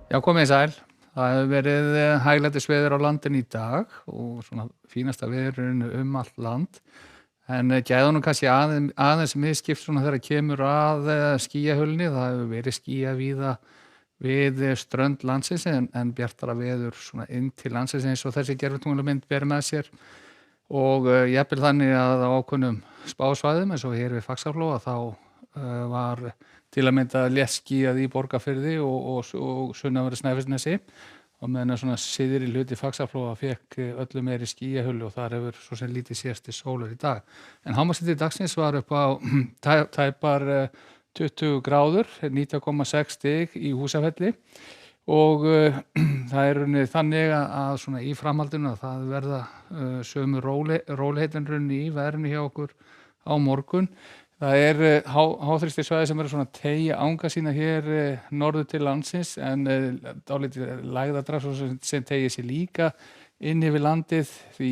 Já, komið sæl. Það hefur verið hæglætisveður á landinu í dag og svona fínasta veðurinn allt land. En gæðunum kannski aðeins misskipt svona þegar kemur að skýjahulunni. Það hefur verið skýja víða við strönd landsins en bjartara veður svona inn til landsins eins og þessi gervitunglamynd ber með sér. Og jafnvel þannig að á ákveðnum spásvæðum eins og hér við Faxaflóa þá var til að mynda léttskýjað í Borgarfirði og sunnanverðu Snæfellsnesi og meðan að svona syðri hluti Faxaflóa fékk öllu meiri skýjahulu og þar hefur svo sem lítið sést til sólar í dag. En hámarkshiti dagsins var upp á tæpar 20 gráður, 19,6 stig í Húsafelli og það er þannig að svona í framhaldinu að það verða sömu rólegheitin í veðrinu hjá okkur á morgun. Það er háþrýstisvæði sem eru svona að teygja anga sína hér norður til landsins en dálítið lægðadrag sem teygir sér líka inn yfir landið því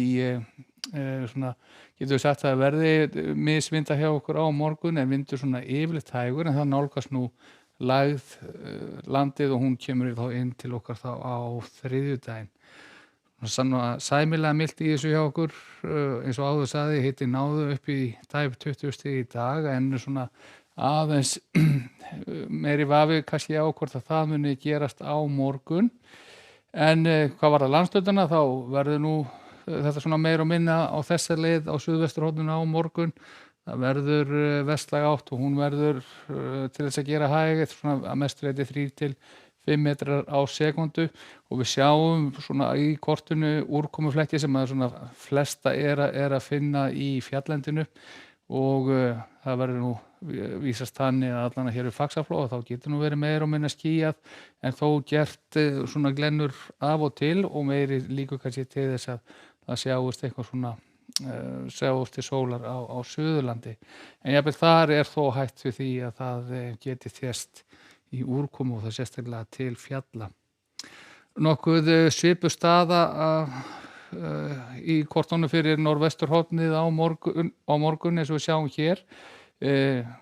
svona getum við sagt að það verði misvinda hjá okkur á morgun en vindur svona yfirleitt hægur en það nálgast nú lægð landið og hún kemur þá inn til okkar þá á þriðjudaginn. Sæmilega milt í þessu hjá okkur eins og áður sagði hiti náðu upp í tæp 20 stig í dag en svona aðeins meiri vafi kannski á hvort að það muni gerast á morgun en hvað var það landshlutanna þá verður nú þetta svona meira og minna á þessa leið á suðvesturhorninu á morgun það verður vestlæg átt og hún verður til þess að gera hæg svona að mestu leyti 3 til 5 metrar á sekundu og við sjáum svona í kortinu úrkomuflekki sem að svona flesta er að finna í fjallendinu og það verður nú vísast þannig að allan að hér er Faxaflóa þá getur nú verið meira og minna skýjað en þó gert svona glennur af og til og meiri líkur kannski til þess að það sjáist eitthvað svona sjáist til sólar á Suðurlandi en jafnvel þar er þó hætt við því að það geti þést í úrkomu og það sérstaklega til fjalla. Nokkuð svipuð staða í kortónu fyrir norðvesturhornið á morgun eins og við sjáum hér.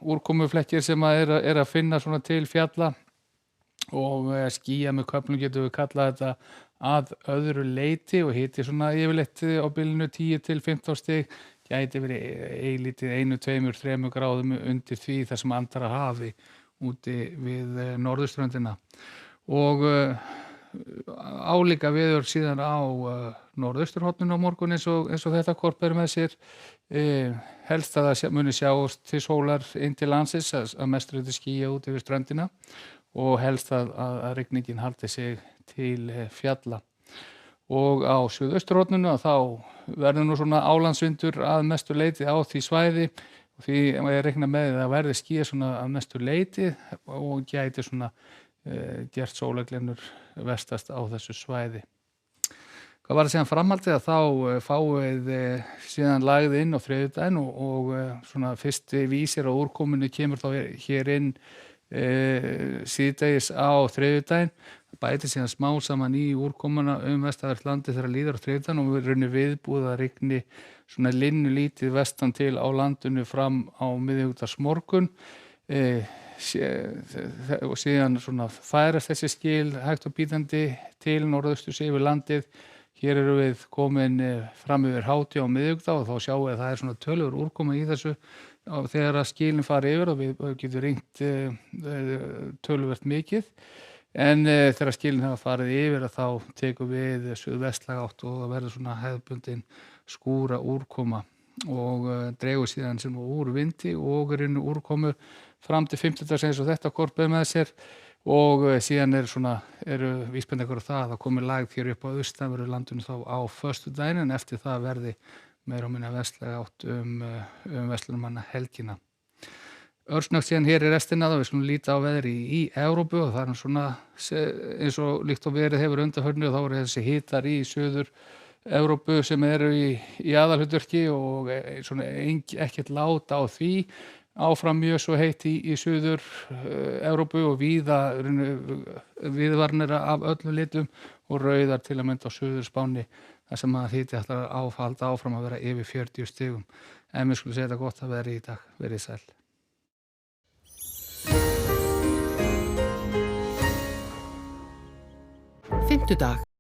Úrkomuflekkir sem er að finna svona til fjalla og skýja með köflum getum við kallað þetta að öðru leyti og hiti svona yfirleitt á bilinu 10 til 15 stig gæti verið eilítið 1, 2, 3 gráðum undir því þar sem andar að hafi úti við norðurströndina og álíka veður síðan á norðausturhorninu á morgun eins og þetta kort ber með sér helst að það muni sjást til sólar inn til landsins að mestu leyti skýja út yfir ströndina og helst að rigningin haldi sig til fjalla og á suðausturhorninu þá verður nú svona álandsvindur að mestu leyti á því svæði og því ég reikna með að það verði skýjað svona að mestu leyti og gæti svona gert sólarglennur vestast á þessu svæði. Hvað var það síðan framhaldið að þá fáið síðan lagði inn á þriðjudaginn og svona fyrsti vísir á úrkominu kemur þá hér inn síðdegis á þriðjudaginn bæti síðan smá saman í úrkomuna vestanvert landið þegar líður á þriðjudaginn og við raunir viðbúið að rigni svona linnu lítið vestan til á landinu fram á miðvikudagsmorgun og síðan svona færast þessi skil hægt og bítandi til norðausturs yfir landið. Hér eru við komin fram yfir hátíð á miðvikudag og þá sjáum við að það er svona töluverð úrkoma í þessu þegar að skilin fari yfir og við getum ringt töluvert mikið en þegar skilin hafa farið yfir að þá tekum við suðvestlæga átt og það verður svona hefðbundin skúra úrkoma og dregur síðan sem úr vindi og úrkomu fram til 50 eins og þetta kort ber með sér og síðan eru vísbendingar á það að það komi lægð hér upp á austanverðu landinu þá á föstudaginn en eftir það verði meira og minna vestlæga átt verslunarmanna helgina. Örsnöggt síðan hér í restina þá við skulum líta á veðri í Evrópu og það er svona eins og líkt og verið hefur undanfarið og þá eru þessi hitar í Suður Evrópu sem eru í aðalhlutverki og svona ekkert lát á því áfram mjög svo heitt í Suður Evrópu og viðvarnir af öllum litum og rauðar til að mynda á Suður Spáni þar sem að hiti ætlar að halda áfram að vera yfir 40 stigum. En við skulum segja þetta gott að vera í dag. Verið sæl. fimmtudag.